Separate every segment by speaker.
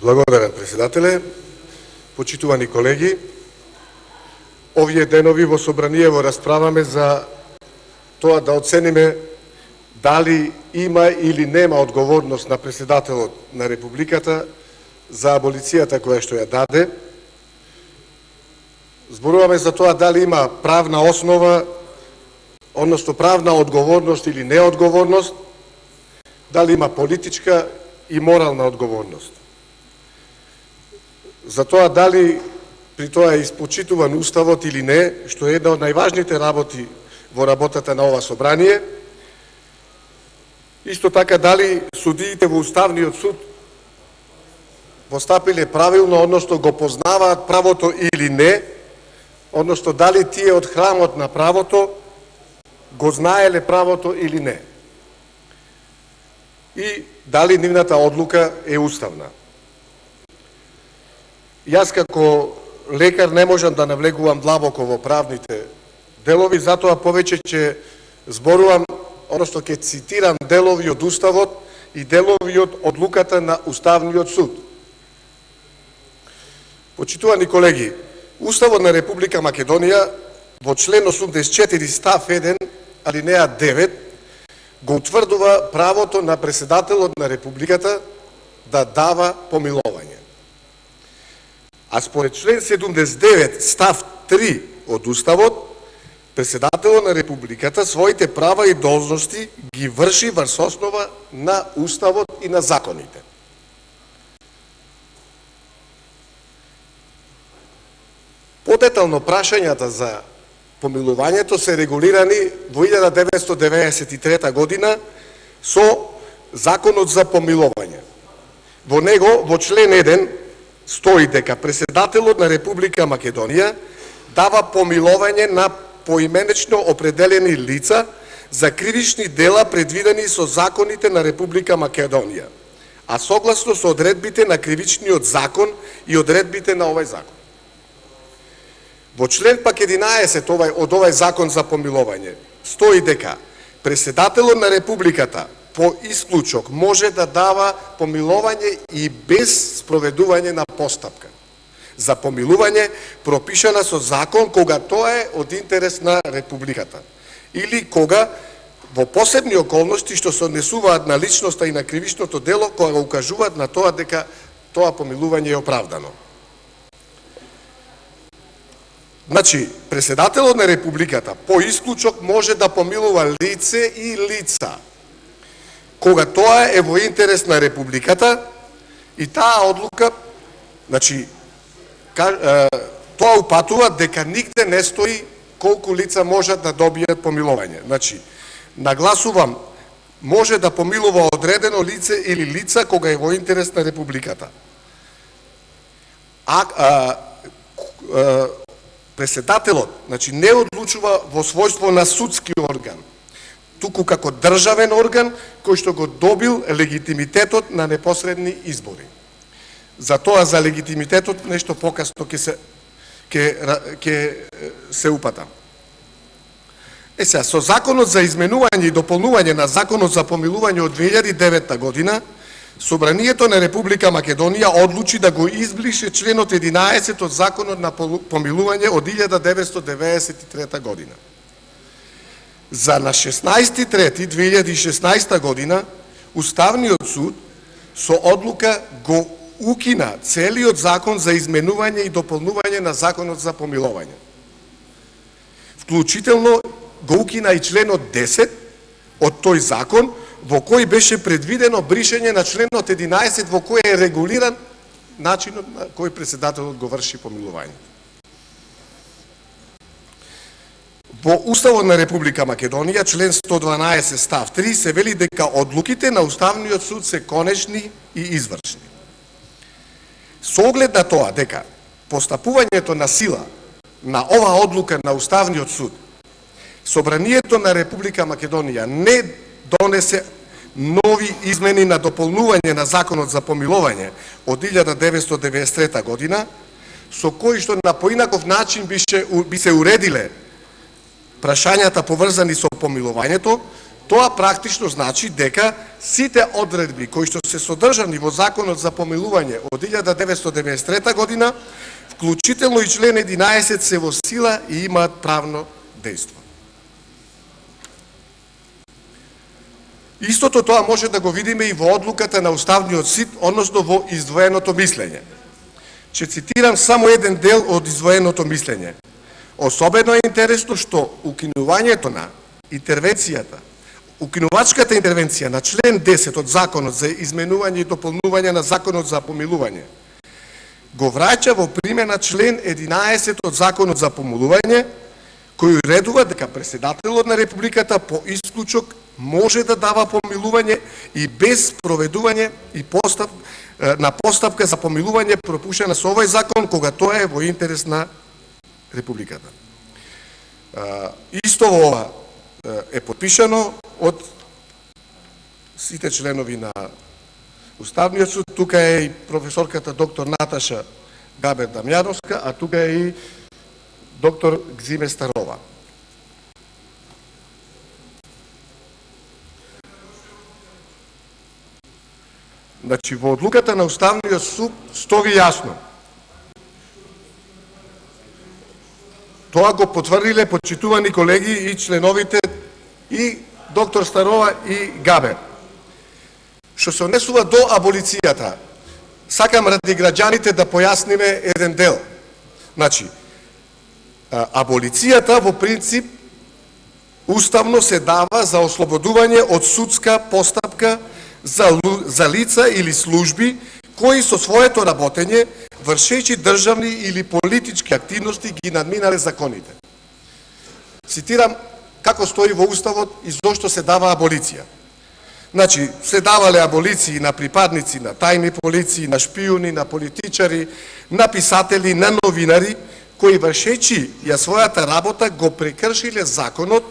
Speaker 1: Благодарам, председателе. Почитувани колеги, овие денови во Собраниево расправаме за тоа да оцениме дали има или нема одговорност на председателот на Републиката за аболицијата која што ја даде. Зборуваме за тоа дали има правна основа, односно правна одговорност или неодговорност, дали има политичка и морална одговорност. За тоа дали при тоа е испочитуван уставот или не, што е една од најважните работи во работата на ова собрание. Исто така дали судиите во Уставниот суд постапиле правилно, односно го познаваат правото или не, односно дали тие од храмот на правото го знаеле правото или не. И дали нивната одлука е уставна. Јас како лекар не можам да навлегувам длабоко во правните делови, затоа повеќе ќе зборувам, односно ќе цитирам делови од Уставот и делови од одлуката на Уставниот суд. Почитувани колеги, Уставот на Република Македонија во член 84 став 1 алинеја 9 го утврдува правото на председателот на Републиката да дава помилување. А според член 79 став 3 од Уставот, председателот на Републиката своите права и должности ги врши врз основа на Уставот и на законите. Подетално прашањата за помилувањето се регулирани во 1993 година со Законот за помилување. Во него, во член 1, стои дека председателот на Република Македонија дава помилување на поименечно определени лица за кривични дела предвидени со законите на Република Македонија, а согласно со одредбите на Кривичниот закон и одредбите на овој закон. Во член пак 11 од овој закон за помилување стои дека председателот на Републиката по исклучок може да дава помилување и без спроведување на постапка за помилување пропишана со закон кога тоа е од интерес на Републиката или кога во посебни околности што се однесуваат на личноста и на кривичното дело кога укажуваат на тоа дека тоа помилување е оправдано. Значи, председателот на Републиката по исклучок може да помилува лице и лица кога тоа е во интерес на Републиката и таа одлука, значи, тоа упатува дека нигде не стои колку лица можат да добијат помилување. Значи, нагласувам, може да помилува одредено лице или лица кога е во интерес на Републиката. Председателот, значи, не одлучува во својство на судски орган, туку како државен орган кој што го добил легитимитетот на непосредни избори. За тоа за легитимитетот нешто покасно ќе се упатам. Сега, со Законот за изменување и дополнување на Законот за помилување од 2009 година, Собранието на Република Македонија одлучи да го избрише членот 11 од Законот на помилување од 1993 година. За на 16.3.2016 година Уставниот суд со одлука го укина целиот Закон за изменување и дополнување на Законот за помилување. Вклучително го укина и членот 10 од тој закон во кој беше предвидено бришење на членот 11 во кој е регулиран начинот на кој председателот го врши помилување. Во Уставот на Република Македонија, член 112 став 3, се вели дека одлуките на Уставниот суд се конечни и извршни. Со оглед на тоа дека постапувањето на сила на ова одлука на Уставниот суд, Собранието на Република Македонија не донесе нови измени на дополнување на Законот за помилување од 1993 година, со кои што на поинаков начин би се уредиле прашањата поврзани со помилувањето, Тоа практично значи дека сите одредби кои што се содржани во Законот за помилување од 1993 година, вклучително и член 11, се во сила и имаат правно дејство. Истото тоа може да го видиме и во одлуката на Уставниот суд, односно во издвоеното мислење. Ќе цитирам само еден дел од издвоеното мислење. Особено е интересно што укинувањето на интервенцијата, укинувачката интервенција на член 10 од Законот за изменување и дополнување на Законот за помилување го враќа во примена член 11 од Законот за помилување, кој уредува дека председателот на Републиката по исклучок може да дава помилување и без проведување и постапка за помилување пропушена со овој закон кога тоа е во интерес на Републиката. Исто ова е подпишано од сите членови на Уставниот суд. Тука е и професорката доктор Наташа Габер-Дамјановска, а тука е и доктор Гзиме Старова. Значи, во одлуката на Уставниот суд стои јасно. Тоа го потврдиле почитувани колеги и членовите и доктор Старова и Габер. Што се однесува до аболицијата, сакам ради граѓаните да појасниме еден дел. Значи, аболицијата во принцип уставно се дава за ослободување од судска постапка за лица или служби кои со своето работење, вршејќи државни или политички активности, ги надминале законите. Цитирам како стои во Уставот и зошто се дава аболиција. Значи, се давале аболиции на припадници на тајни полиции, на шпиуни, на политичари, на писатели, на новинари, кои вршејќи ја својата работа го прекршиле законот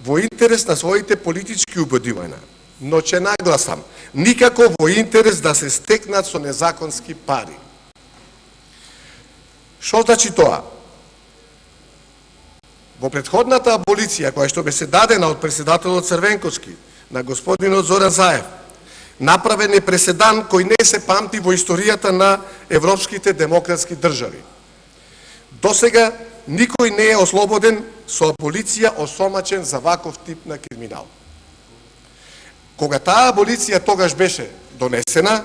Speaker 1: во интерес на своите политички убедувања. Но ќе нагласам, никако во интерес да се стекнат со незаконски пари. Што значи тоа? Во претходната аболиција, која што бе се дадена од председателот Црвенковски на господинот Зоран Заев, направен е преседан кој не се памти во историјата на европските демократски држави. Досега никој не е ослободен со аболиција осомачен за ваков тип на криминал. Кога таа аболиција тогаш беше донесена,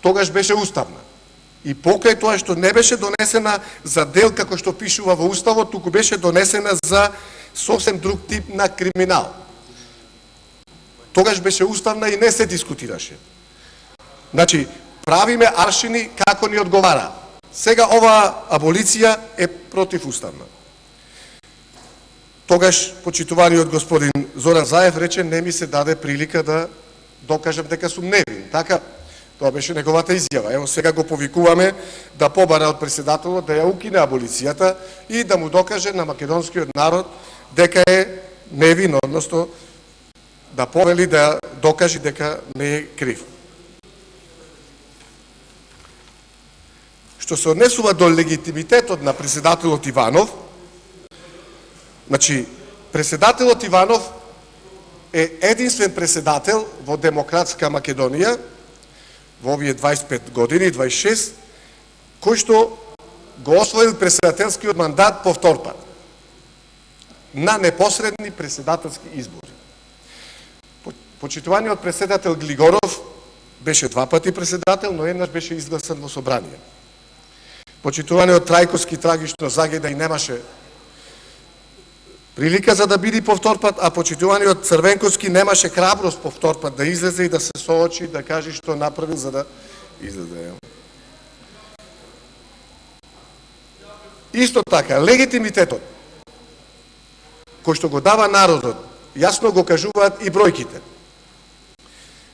Speaker 1: тогаш беше уставна. И покрај тоа што не беше донесена за дел како што пишува во Уставот, туку беше донесена за сосем друг тип на криминал. Тогаш беше уставна и не се дискутираше. Значи, правиме аршини како ни одговара. Сега оваа аболиција е противуставна. Тогаш почитуваниот господин Зоран Заев рече, не ми се даде прилика да докажам дека сум невин. Така, тоа беше неговата изјава. Ево сега го повикуваме да побара од председателот да ја укине аболицијата и да му докаже на македонскиот народ дека е невин, односно да повели да докаже дека не е крив. Што се однесува до легитимитетот на председателот Иванов, значи, председателот Иванов е единствен председател во демократска Македонија во овие 25 години, 26, кој што го освоил председателскиот мандат по втор пат на непосредни председателски избори. Почитуваниот председател Глигоров беше 2 пати председател, но еднаш беше изгласан во собрание. Почитуваниот Трајковски трагично загина и немаше прилика за да биде повтор пат, а почитуваниот Црвенковски немаше храброст повтор пат да излезе и да се соочи, да каже што направил за да излезе. Исто така, легитимитетот кој што го дава народот, јасно го кажуваат и бројките.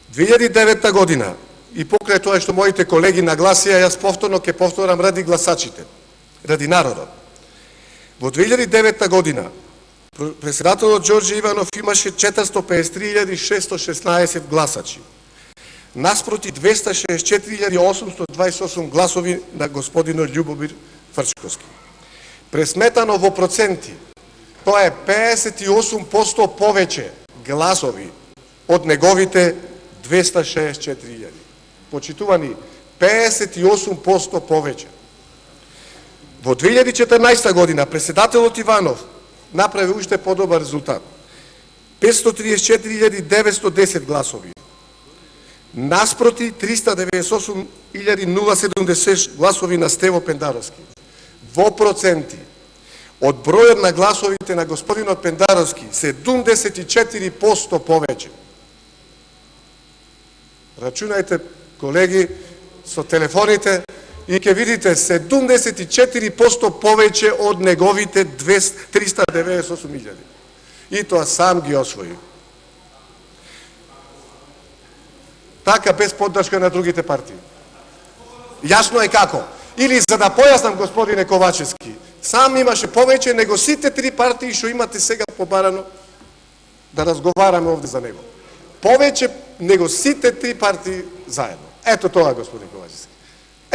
Speaker 1: 2009 година, и покрај тоа што моите колеги нагласија, јас повторно ќе повторам ради гласачите, ради народот. Во 2009 година, председателот Ѓорѓе Иванов имаше 453.616 гласачи, наспроти 264.828 гласови на господинот Љубомир Фрчковски. Пресметано во проценти, тоа е 58% повеќе гласови од неговите 264.000. Почитувани, 58% повеќе. Во 2014 година председателот Иванов направи уште подобар резултат. 534.910 гласови. Наспроти 398.070 гласови на Стево Пендаровски. Во проценти, од бројот на гласовите на господинот Пендаровски, 74% повеќе. Рачунајте, колеги, со телефоните и ќе видите 74% повеќе од неговите 398.000. И тоа сам ги освои. Така, без поддршка на другите партии. Јасно е како. Или, за да појаснам, господине Ковачевски, сам имаше повеќе него сите три партии што имате сега побарано да разговараме овде за него. Повеќе него сите три партии заедно. Ето тоа, господин Ковачевски.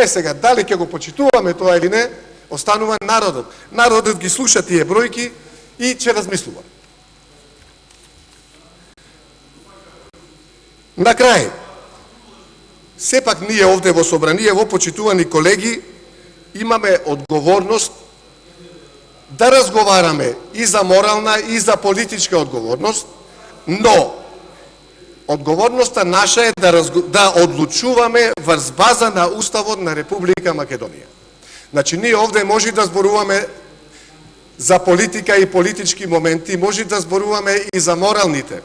Speaker 1: Сега, дали ќе го почитуваме тоа или не, останува народот. Народот ги слуша тие бројки и ќе размислува. На крај, сепак ние овде во собраниево, почитувани колеги, имаме одговорност да разговараме и за морална и за политичка одговорност, но одговорноста наша е да одлучуваме врз база на Уставот на Република Македонија. Значи, ние овде може да зборуваме за политика и политички моменти, може да зборуваме и за моралните,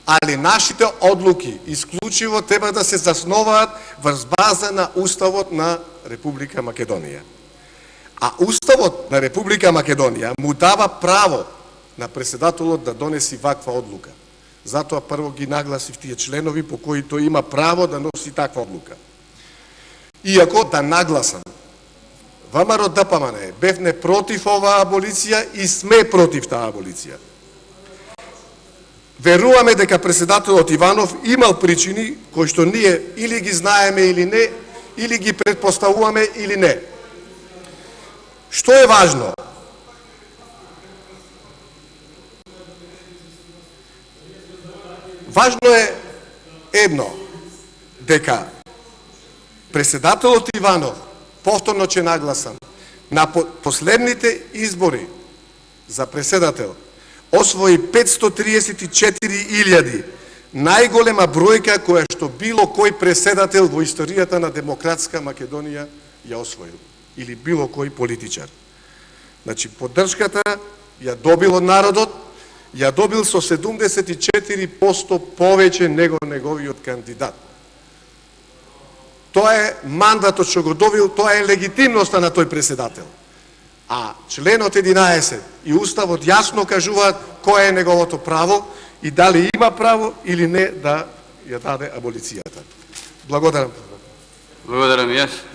Speaker 1: али нашите одлуки исклучиво треба да се засноваат врз база на Уставот на Република Македонија. А Уставот на Република Македонија му дава право на председателот да донеси ваква одлука. Затоа прво ги нагласив тие членови по кои тој има право да носи таква одлука. Иако да нагласам, ВМРО ДПМН бевне против оваа аболиција и сме против таа аболиција. Веруваме дека председателот Иванов имал причини кои што ние или ги знаеме или не, или ги предпоставуваме или не. Што е важно? Важно е едно, дека председателот Иванов, повторно ќе нагласам, на последните избори за председател освои 534.000, најголема бројка која што било кој председател во историјата на демократска Македонија ја освоил, или било кој политичар. Значи, поддршката ја добил од народот, ја добил со 74% повеќе него неговиот кандидат. Тоа е мандатот што го добил, тоа е легитимноста на тој председател. А членот 11 и Уставот јасно кажуваат кој е неговото право и дали има право или не да ја даде аболицијата. Благодарам.
Speaker 2: Благодарам јас.